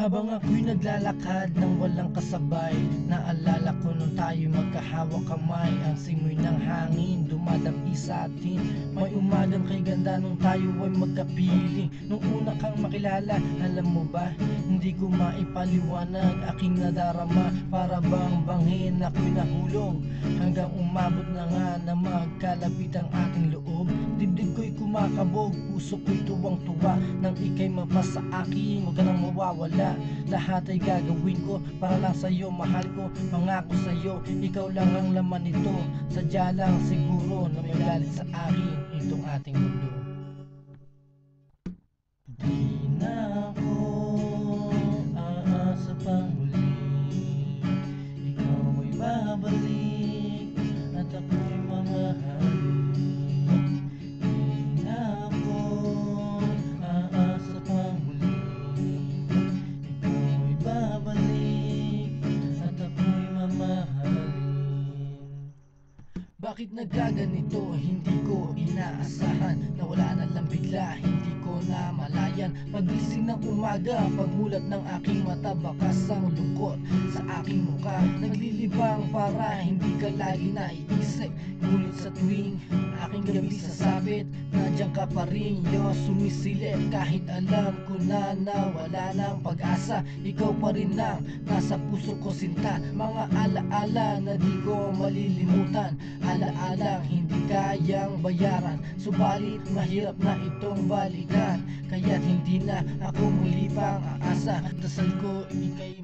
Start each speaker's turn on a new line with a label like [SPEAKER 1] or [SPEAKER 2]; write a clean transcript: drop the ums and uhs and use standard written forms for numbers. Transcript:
[SPEAKER 1] Habang ako'y naglalakad ng walang kasabay, naalala ko nung tayo magkahawak kamay. Ang simoy ng hangin dumadampi sa atin. May umagang kay ganda nung tayo ay magkapiling. Nung una kang makilala, alam mo ba, hindi ko maipaliwanag aking nadarama. Para bang banghin ako'y nahulog, hanggang umabot na nga na magkalapit ang ating loob. Dibdib ko'y kumakabog, puso ko'y tuwang-tuwa nang ika'y mapasa akin. Huwag ka nang mawawala, lahat ay gagawin ko para lang sa'yo. Mahal ko, pangako sa'yo, ikaw lang ang laman nito. Sadya lang siguro na may galit sa akin itong ating mundo. Di na ako aasa pang muli, ikaw ay babalik at ako'y mamahalin. Di na ako aasa pang muli, ikaw ay babalik at ako'y mamahalin. Bakit nagaganito? Hindi ko inaasahan, nawala na lang bigla, hindi ko na malayan. Pagising ng umaga, pagmulat ng aking mata, bakas ang lungkot sa aking mukha. Naglilibang para hindi ka lagi naiisip, ngunit sa tuwing aking gabi sasabit, nandiyan ka pa rin, yo, sumisilip. Kahit alam ko na nawala ng pag-asa, ikaw pa rin ang nasa puso ko sinta. Mga alaala na di ko malilimutan, alaalang hindi kayang bayaran, subalit mahirap na itong balikan. Kaya't hindi na ako muli pang aasa, dasal ko ika'y